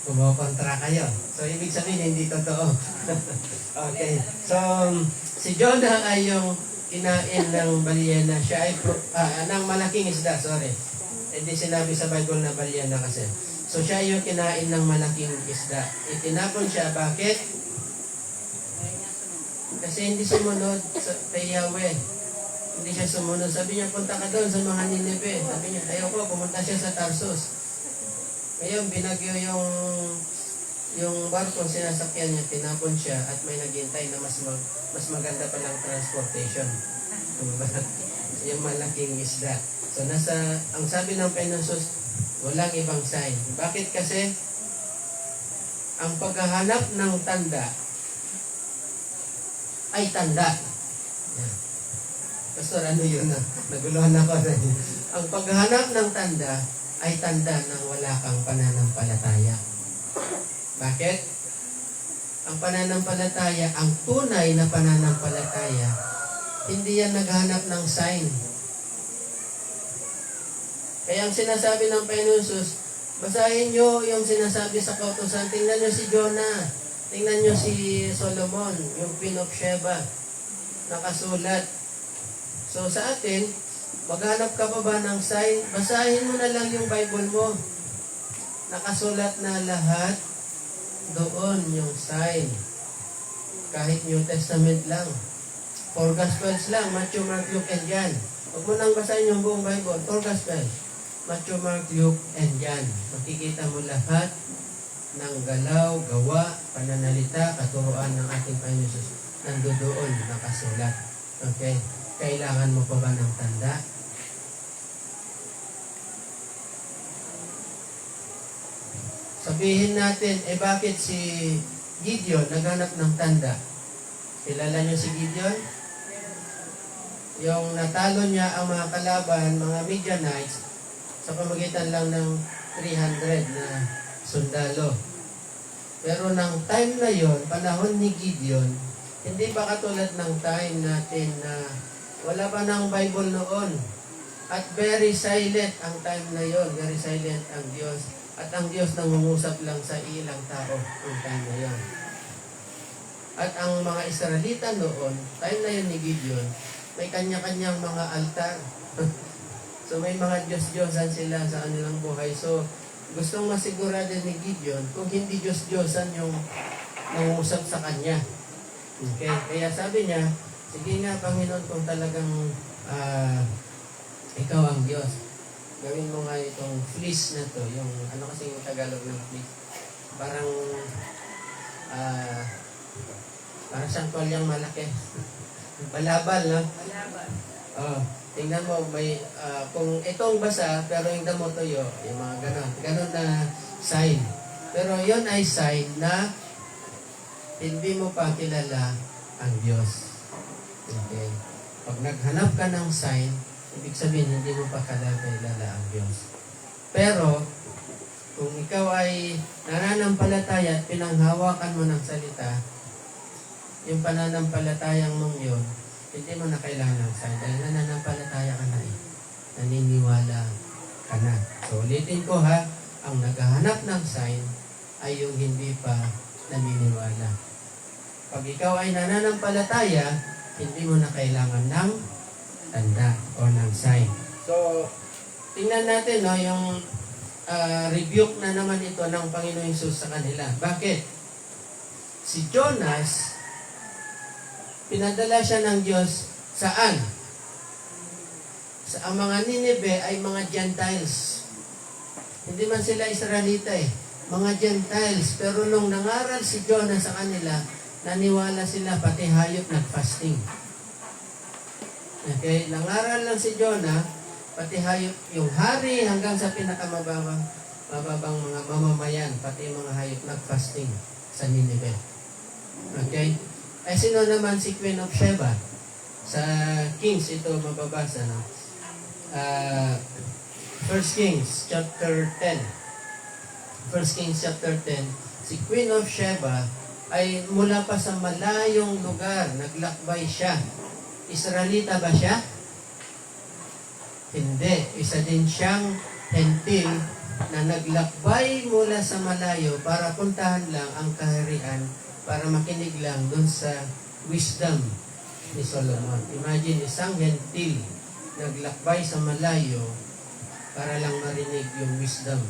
Kumokontra kayo. So, ibig sabihin, hindi totoo. Okay. So, si Jonah ay yung kinain ng balyena. Siya ay ng malaking isda, sorry. Hindi sinabi sa Bible na balyena kasi. So, siya yung kinain ng malaking isda. Itinapon siya. Bakit? Kasi hindi sumunod kay Yahweh. Hindi siya sumunod. Sabi niya, punta ka doon sa mga Nineve. Sabi niya, ayoko, pumunta siya sa Tarsus. Ngayon, binagyo yung barko sinasakyan niya, tinapon siya at may naghintay na mas maganda pa lang transportation. Yung malaking isda. So, ang sabi ng Panginoon, walang ibang sign. Bakit kasi? Ang paghahanap ng tanda ay tanda. Yan. Pastor, ano yun? Naguluhan ako. Ang paghahanap ng tanda ay tanda ng wala kang pananampalataya. Bakit? Ang pananampalataya, ang tunay na pananampalataya, hindi yan naghanap ng sign. Kaya ang sinasabi ng Panginoon Jesus, basahin nyo yung sinasabi sa kautusan. Tingnan nyo si Jonah. Tingnan nyo si Solomon, yung Queen of Sheba. Nakasulat. So sa atin, maghanap ka pa ba ng sign? Basahin mo na lang yung Bible mo. Nakasulat na lahat doon yung sign. Kahit New Testament lang. 4 Gospels lang, Matthew, Mark, Luke, and John. Huwag mo nang basahin yung buong Bible. 4 Gospels. Matthew, Mark, Luke, and John. Makikita mo lahat ng galaw, gawa, pananalita, katuruan ng ating Panginoon Jesus. Nandoon nakasulat. Okay? Kailangan mo pa ba ng tanda? Sabihin natin, bakit si Gideon naghanap ng tanda? Kilala niyo si Gideon? Yung natalo niya ang mga kalaban, mga Midianites, sa pamagitan lang ng 300 na sundalo. Pero ng time na yon, panahon ni Gideon, hindi ba katulad ng time natin na wala pa ng Bible noon? At very silent ang time na yon, very silent ang Diyos. At ang Diyos nangungusap lang sa ilang tao ang time na yon. At ang mga Israelita noon, time na yun ni Gideon, may kanya-kanyang mga altar. So may mga Diyos-Diyosan sila sa kanilang buhay. So gustong masigurado ni Gideon kung hindi Diyos-Diyosan yung nangungusap sa kanya. Okay? Kaya sabi niya, sige nga Panginoon, kung talagang ikaw ang Diyos, gawin mo nga itong fleece na to, yung ano kasi yung Tagalog ng fleece. Parang parang siyang kolyang malaki. Balabal, no? Balabal. Oh, tingnan mo, may, kung itong basa, pero yung damo tuyo, yung mga ganon. Ganon na sign. Pero yon ay sign na hindi mo pa kilala ang Diyos. Okay? Pag naghanap ka ng sign, ibig sabihin, hindi mo pa kilala ang Diyos. Pero, kung ikaw ay nananampalataya at pinanghawakan mo ng salita, yung pananampalatayang mong yun, hindi mo na kailangan ng sign. Dahil nananampalataya ka na naniniwala ka na. So, ulitin ko ha, ang naghahanap ng sign ay yung hindi pa naniniwala. Pag ikaw ay nananampalataya, hindi mo na kailangan ng tanda o ng sign. So, tingnan natin no, yung rebuke na naman ito ng Panginoong Hesus sa kanila. Bakit? Si Jonas, pinadala siya ng Diyos saan? Ang mga Ninive ay mga Gentiles. Hindi man sila Israelita mga Gentiles. Pero nung nangaral si Jonas sa kanila, naniwala sila, pati hayop nag-fasting. Okay? Nangaral lang si Jonah, pati hayop, yung hari hanggang sa pinakamababang mga mamamayan, pati mga hayop nag-fasting sa Ninive. Okay? Ay sino naman si Queen of Sheba? Sa Kings, ito mababasa na. 1 Kings chapter 10. 1 Kings chapter 10. Si Queen of Sheba ay mula pa sa malayong lugar, naglakbay siya. Israelita ba siya? Hindi. Isa din siyang hentil na naglakbay mula sa malayo para puntahan lang ang kaharian, para makinig lang dun sa wisdom ni Solomon. Imagine, isang hentil naglakbay sa malayo para lang marinig yung wisdom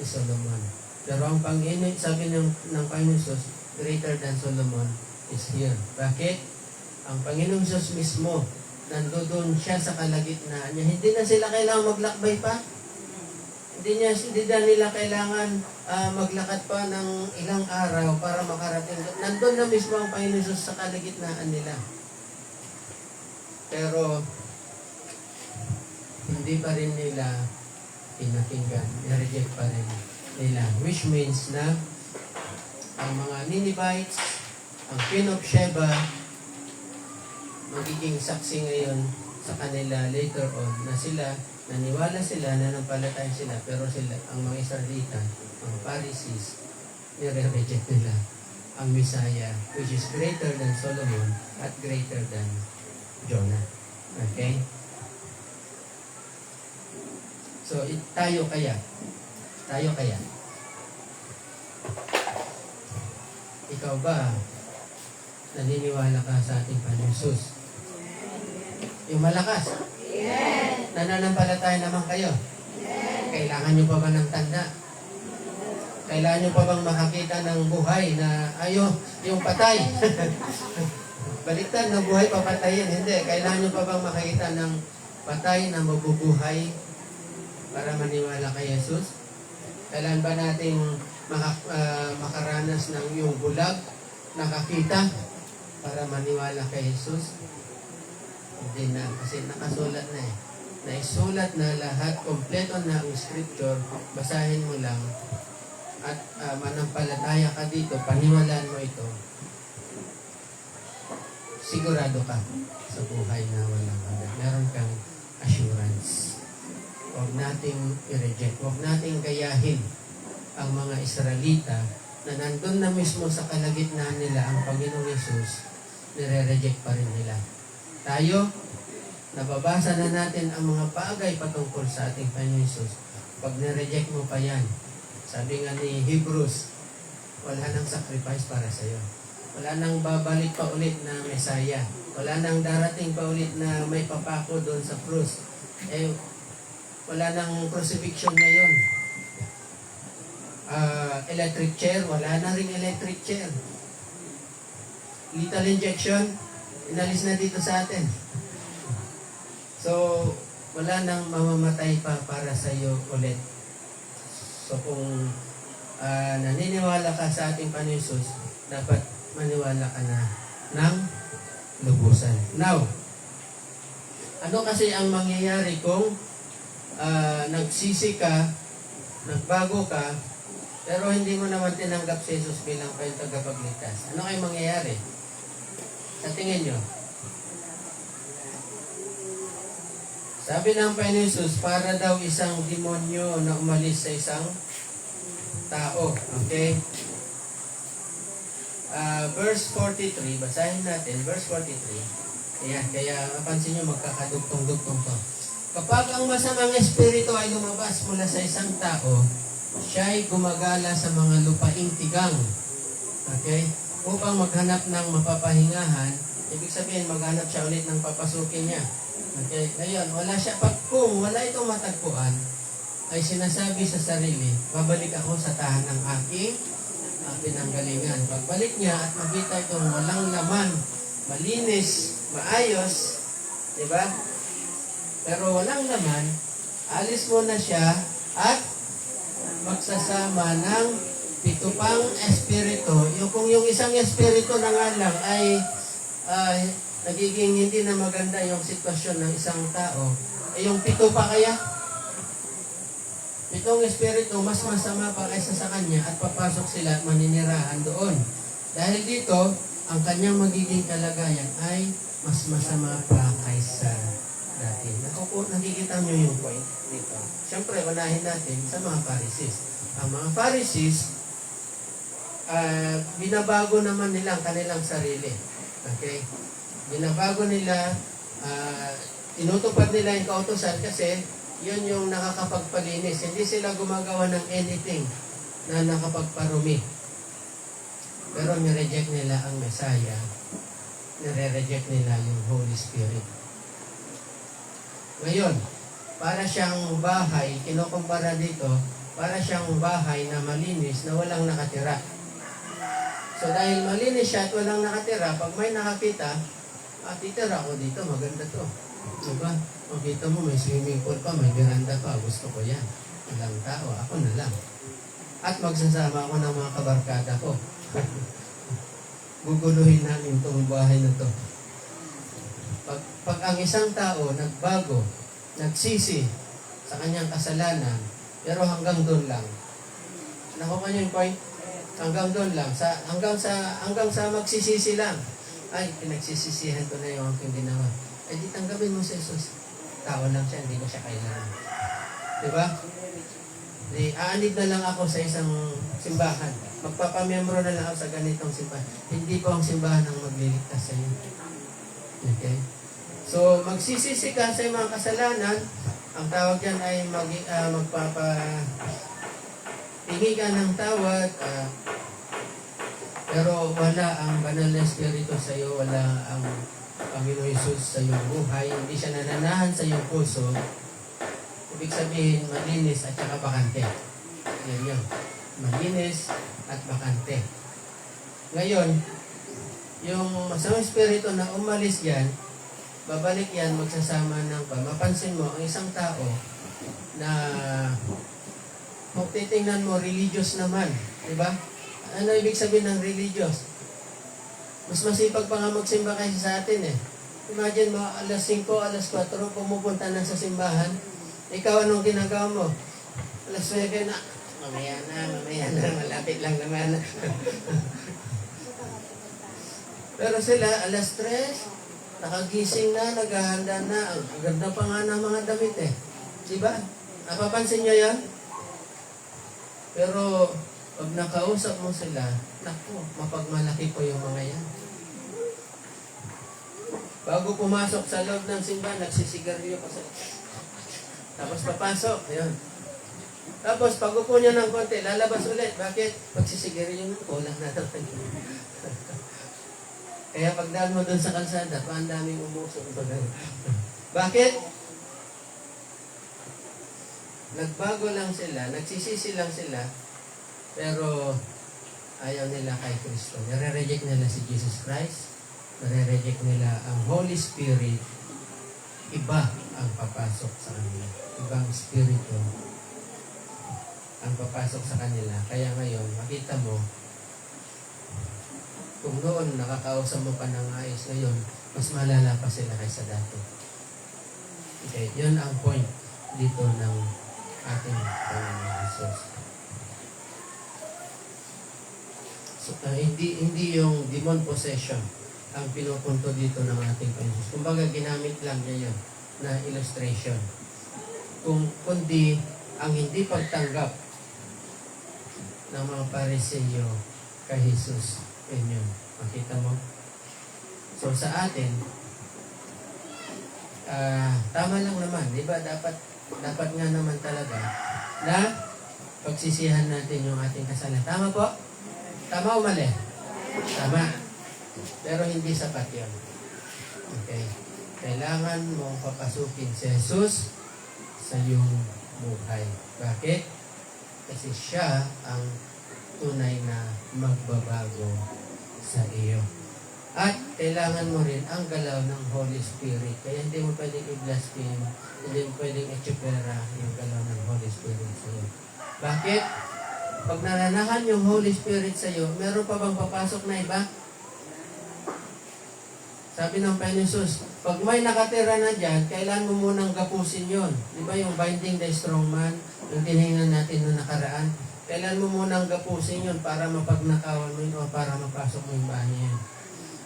ni Solomon. Pero ang Panginoon, sabi ng Panginoon Jesus, greater than Solomon is here. Bakit? Ang Panginoong Diyos mismo, nandoon siya sa kalagitnaan niya. Hindi na sila kailangan maglakbay pa. Hindi na nila kailangan maglakad pa ng ilang araw para makarating. Nandun na mismo ang Panginoon Diyos sa kalagitnaan nila. Pero, hindi pa rin nila pinakinggan. I-reject pa rin nila. Which means na ang mga Ninevites, ang Queen of Sheba, magiging saksi ngayon sa kanila later on na sila, naniwala sila, nanampalataya sila, pero sila, ang mga Israelita, ang Pharisees, nire-reject nila ang Messiah, which is greater than Solomon at greater than Jonah. Okay? So, tayo kaya? Ikaw ba naniniwala ka sa ating Panginoon Jesus? Yung malakas? Yes. Nananampalataya naman kayo? Yes. Kailangan nyo pa ba ng tanda? Kailangan nyo pa bang makakita ng buhay na yung patay? Baliktad na buhay papatayin. Hindi. Kailangan nyo pa bang makakita ng patay na mabubuhay para maniwala kay Jesus? Kailan ba natin makaranas ng yung bulag, nakakita, para maniwala kay Jesus? Hindi na, kasi nakasulat na eh. Naisulat na lahat, kompleto na ang scripture, basahin mo lang, at manampalataya ka dito, paniwalaan mo ito, sigurado ka sa buhay na walang hanggan. Meron kang assurance. Huwag nating i-reject. Huwag nating gayahin ang mga Israelita na nandun na mismo sa kalagitnaan nila ang Panginoong Yesus, nire-reject pa rin nila. Tayo, nababasa na natin ang mga bagay patungkol sa ating Panginoong Yesus. Pag nireject mo pa yan, sabi nga ni Hebrews, wala nang sacrifice para sa iyo. Wala nang babalik pa ulit na Messiah. Wala nang darating pa ulit na may papako doon sa krus. Wala nang crucifixion ngayon. Electric chair, wala na rin electric chair. Lethal injection, inalis na dito sa atin. So, wala nang mamamatay pa para sa iyo ulit. So, kung naniniwala ka sa ating Panginoon Hesus, dapat maniwala ka na ng lubusan. Now, ano kasi ang mangyayari kung nagsisi ka, nagbago ka, pero hindi mo naman tinanggap si Jesus bilang kayong tagapagligtas? Ano kayo mangyayari? Sa tingin nyo? Sabi ng Panginoon Jesus, para daw isang demonyo na umalis sa isang tao. Okay? Verse 43, basahin natin, verse 43. Ayan, kaya mapansin nyo, magkakadugtong-dugtong to. Kapag ang masamang espiritu ay lumabas mula sa isang tao, siya'y gumagala sa mga lupaing tigang. Okay? Upang maghanap ng mapapahingahan, ibig sabihin, maghanap siya ulit ng papasukin niya. Okay? Ngayon, kung wala itong matagpuan, ay sinasabi sa sarili, babalik ako sa tahanang aking pinanggalingan. Pagbalik niya at makita itong walang laman, malinis, maayos, di ba? Pero walang laman, alis mo na siya at magsasama ng 7 pang espiritu. Kung yung isang espiritu na nga lang ay nagiging hindi na maganda yung sitwasyon ng isang tao, yung 7 pa kaya? 7 espiritu, mas masama pa kaysa sa kanya at papasok sila at maninirahan doon. Dahil dito, ang kanyang magiging kalagayan ay mas masama pa kaysa dati. Nakikita nyo yung point dito. Siyempre, unahin natin sa mga Pharisees. Ang mga Pharisees, binabago naman nila ang kanilang sarili. Okay? Binabago nila, tinutupad nila yung kautusan kasi yun yung nakakapagpalinis. Hindi sila gumagawa ng anything na nakapagparumi. Pero nireject nila ang Messiah. Nire-reject nila yung Holy Spirit. Ngayon, para siyang bahay, kinukumpara dito, para siyang bahay na malinis na walang nakatira. So dahil malinis siya at walang nakatira, pag may nakakita, titira ko dito, maganda to. Diba? Makita mo, may swimming pool pa, may veranda pa, gusto ko yan. Walang tao, ako na lang. At magsasama ako ng mga kabarkada ko. Guguluhin namin itong bahay na to. Pag ang isang tao nagbago, nagsisi sa kanyang kasalanan, pero hanggang doon lang. Nakuha niyo yung point? Hanggang doon lang. Hanggang sa magsisisi lang. Ay, pinagsisisihan ko na yung aking ginawa. Eh, di tanggapin mo si Jesus. Tao lang siya, hindi ko siya kailangan. Diba? Aanid na lang ako sa isang simbahan. Magpapamiyembro na lang ako sa ganitong simbahan. Hindi po ang simbahan ang magliligtas sa iyo. Okay? So, magsisisi ka sa mga kasalanan. Ang tawag yan ay magpapahingi ka ng tawad. Pero wala ang banal na espiritu sa iyo. Wala ang Panginoon Jesus sa iyong buhay. Hindi siya nananahan sa iyong puso. Ibig sabihin, malinis at saka bakante. Yan yun. Malinis at bakante. Ngayon, yung masamang espiritu na umalis yan, babalik yan, magsasama ng mapansin mo, ang isang tao na kung titingnan mo, religious naman. Diba? Ano ibig sabihin ng religious? Mas masipag pa nga magsimba kaysa sa atin eh. Imagine mo, alas 5, alas 4, pumupunta na sa simbahan. Ikaw, anong ginagawa mo? Alas 9 na. Mamaya na, malapit lang naman. Pero sila, alas 3, nakagising na, naghahanda na. Ang ganda pa nga ng mga damit eh. Diba? Napapansin nyo yan? Pero, pag nakausap mo sila, naku, mapagmalaki po yung mga yan. Bago pumasok sa loob ng simbahan, nagsisigarilyo pa sila. Tapos papasok, yun. Tapos, pag upo niya ng konti, lalabas ulit. Bakit? Pagsisigarilyo ng kulang na naman. Kaya pagdaan mo doon sa kalsada, pa ang daming umusok. Bakit? Nagbago lang sila, nagsisisi lang sila, pero ayaw nila kay Kristo. Nare-reject nila si Jesus Christ, nare-reject nila ang Holy Spirit. Iba ang papasok sa kanila. Ibang spirito ang papasok sa kanila. Kaya ngayon, makita mo, kung noon nakakausap mo pa ng ayos, ngayon, mas malala pa sila kaysa dati. Okay, yun ang point dito ng ating Panginoon Jesus. So, hindi yung demon possession ang pinupunto dito ng ating Panginoon Jesus. Kumbaga, ginamit lang niya yun na illustration. Kundi ang hindi pagtanggap ng mga Pariseo kay Jesus. Yun. Makita mo? So sa atin, tama lang naman. Diba? Dapat nga naman talaga na pagsisihan natin yung ating kasalanan. Tama po? Tama o mali? Tama. Pero hindi sapat yun. Okay? Kailangan mong papasukin si Jesus sa iyong buhay. Bakit? Kasi siya ang tunay na magbabago sa iyo. At kailangan mo rin ang galaw ng Holy Spirit. Kaya hindi mo pwedeng i-blaspheme, hindi mo pwedeng i-chupera yung galaw ng Holy Spirit sa iyo. Bakit? Pag naranahan yung Holy Spirit sa iyo, meron pa bang papasok na iba? Sabi ng Panginoon Jesus, pag may nakatira na dyan, kailangan mo munang gapusin yon. Di ba yung binding the strong man, yung tinignan natin noong nakaraan? Kailan mo munang gapusin yun para mapagnakawan mo yun o para mapasok mo yung bahay niya yun.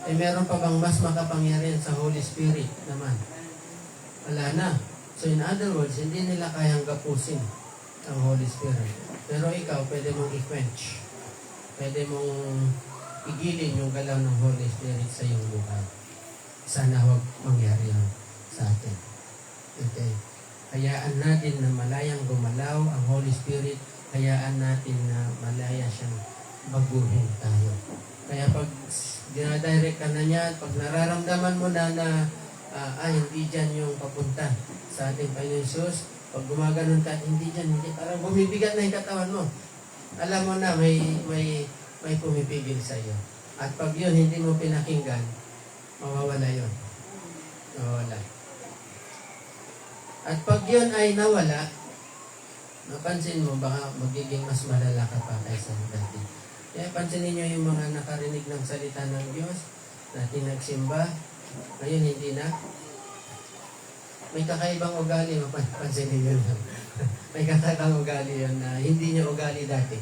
Eh meron pa bang mas makapangyarihan sa Holy Spirit naman? Wala na. So in other words, hindi nila kayang gapusin ang Holy Spirit. Pero ikaw, pwede mong i-quench. Pwede mong igilin yung galaw ng Holy Spirit sa iyong buhay. Sana huwag mangyari yun sa atin. Okay. Hayaan natin na malayang gumalaw ang Holy Spirit. Hayaan natin na malaya siyang baguhin tayo. Kaya pag dinadirect ka na niya, pag nararamdaman mo na hindi dyan yung papunta sa ating Panginoon Jesus, pag gumaganon ka, hindi dyan, hindi, parang bumibigat na yung katawan mo. Alam mo na may pumipigil sa iyo. At pag yun hindi mo pinakinggan, mawawala yun. Mawawala. At pag yun ay nawala, napansin mo, baka magiging mas malala ka pa kaysa dati. Kaya pansinin nyo yung mga nakarinig ng salita ng Diyos, dati nagsimba, ngayon hindi na. May kakaibang ugali, pansinin nyo lang. May kakaibang ugali yun na hindi niya ugali dati.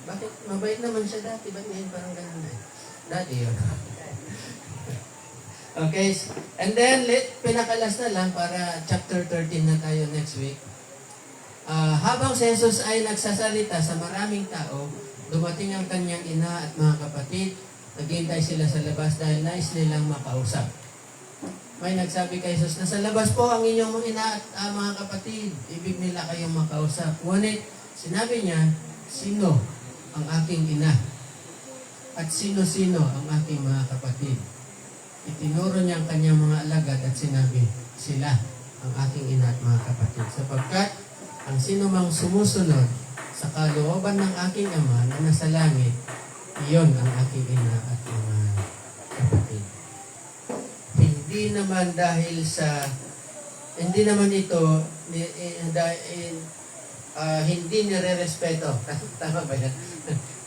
Bakit? Mabait naman siya dati, ba't ngayon parang ganun na? Dati yun. Okay, and then, pinakalas na lang para chapter 13 na tayo next week. Habang si Jesus ay nagsasalita sa maraming tao, dumating ang kanyang ina at mga kapatid, naghihintay sila sa labas dahil nais nilang makausap. May nagsabi kay Jesus, nasa labas po ang inyong ina at mga kapatid, ibig nila kayong makausap. Ngunit, sinabi niya, sino ang aking ina? At sino-sino ang aking mga kapatid? Itinuro niya ang kanyang mga alagad at sinabi, sila ang aking ina at mga kapatid. Sapagkat, ang sino mang sumusunod sa kalooban ng aking Ama na nasa langit, iyon ang aking ina at mga kapatid. Hindi naman ito hindi nire-respeto. Tama ba yan?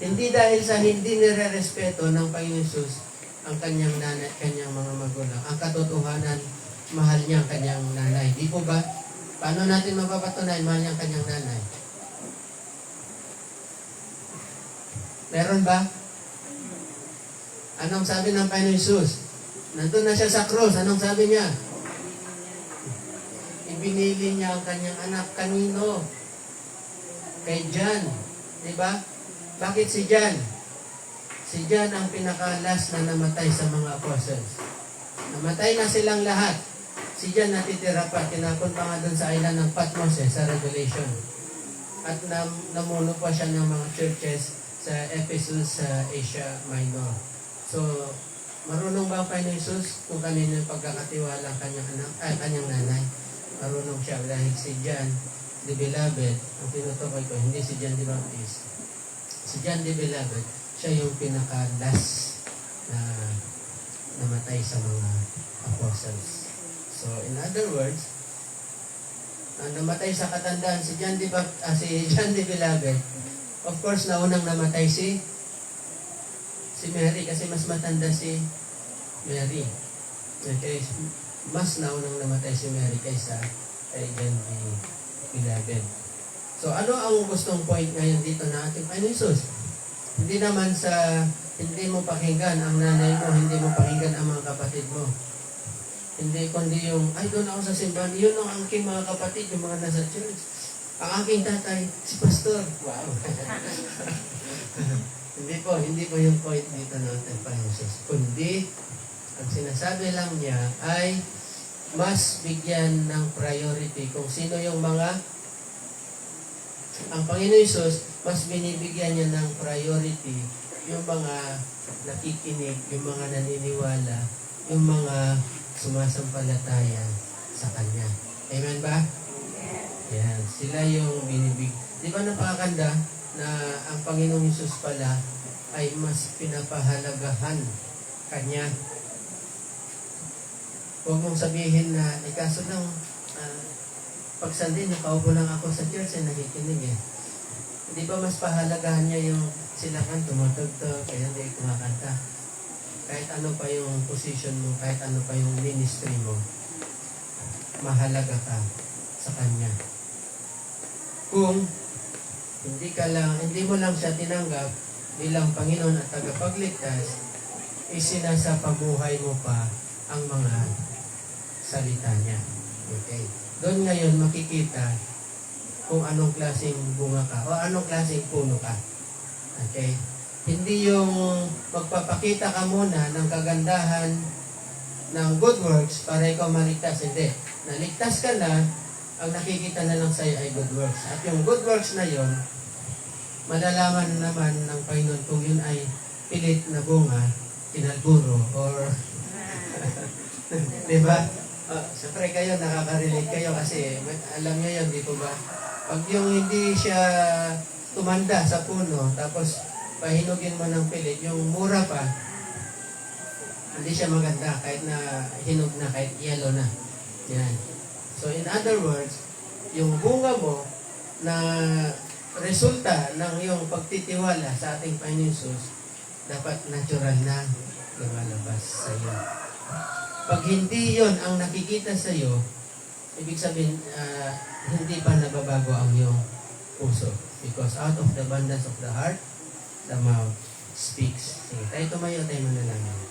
Hindi dahil sa hindi nire-respeto ng Panginoon Jesus ang kanyang nanay, kanyang mga magulang. Ang katotohanan, mahal niya ang kanyang nanay. Di po ba? Paano natin mapapatunayan mahal niya ang kanyang nanay? Meron ba? Anong sabi ng Panginoon Jesus? Nandun na siya sa krus. Anong sabi niya? Ibinili niya ang kanyang anak. Kanino? Kay John. Diba? Bakit si John? Si John ang pinaka-last na namatay sa mga apostles. Namatay na silang lahat. Si John natitira pa. Tinapon pa nga dun sa island ng Patmos sa Revelation. At namuno pa siya ng mga churches sa Ephesus, sa Asia Minor. So, marunong ba ang Panginoon Jesus kung kanino yung pagkakatiwala ang kanyang anak, kanyang nanay? Marunong siya dahil si John the Beloved, ang tinutukoy ko, hindi si John the Baptist. Si John the Beloved, siya yung pinaka-last na namatay sa mga apostles. So, in other words, namatay sa katandaan si John the Beloved. Of course, naunang namatay si Mary kasi mas matanda si Mary. Okay, mas naunang namatay si Mary kaysa kay John the Beloved. So, ano ang gustong point ngayon dito na ating Panginoon Jesus? Hindi naman sa hindi mo pakinggan ang nanay mo, hindi mo pakinggan ang mga kapatid mo. Hindi, kundi yung, ay doon ako sa simbahan, yun ang aking mga kapatid, yung mga nasa church. Ang aking tatay, si Pastor. Wow. Hindi po yung point dito natin, Panginoon Jesus. Kundi, ang sinasabi lang niya ay mas bigyan ng priority kung sino yung mga ang Panginoon Jesus, mas binibigyan niya ng priority yung mga nakikinig, yung mga naniniwala, yung mga sumasampalataya sa Kanya. Amen ba? Yan. Sila yung binibig. Di ba napakaganda na ang Panginoong Jesus pala ay mas pinapahalagahan Kanya. Huwag mong sabihin na, kaso lang, pag Sunday, nakaupo lang ako sa church, nakikinig eh. Di ba mas pahalagahan niya yung sila kan tumutugtog, kaya hindi kumakanta. Kahit ano pa yung position mo, kahit ano pa yung ministry mo, mahalaga ka sa Kanya. Kung hindi mo lang siya tinanggap bilang Panginoon at tagapagligtas, isinasapabuhay mo pa ang mga salita niya. Okay. Doon ngayon makikita kung anong klaseng bunga ka o anong klaseng puno ka. Okay? Hindi yung magpapakita ka muna ng kagandahan ng good works para ikaw maligtas. Hindi. Naligtas ka na, ang nakikita na lang sa'yo ay good works. At yung good works na yon, malalaman naman ng Panginoon kung yun ay pilit na bunga, kinalburo, or diba? Siyempre kayo, nakaka-relate kayo kasi alam niyo yun, di po ba? Pag yung hindi siya tumanda sa puno, tapos pahinugin mo ng pilit, yung mura pa, hindi siya maganda kahit na hinog na, kahit yellow na. Yan. So in other words, yung bunga mo na resulta ng iyong pagtitiwala sa ating Panginoon Jesus, dapat natural na lumalabas sa iyo. Pag hindi yon ang nakikita sa iyo, ibig sabihin, hindi pa nababago ang iyong puso. Because out of the abundance of the heart, the mouth speaks. Sige, tayo tumayo, tayo manalangin.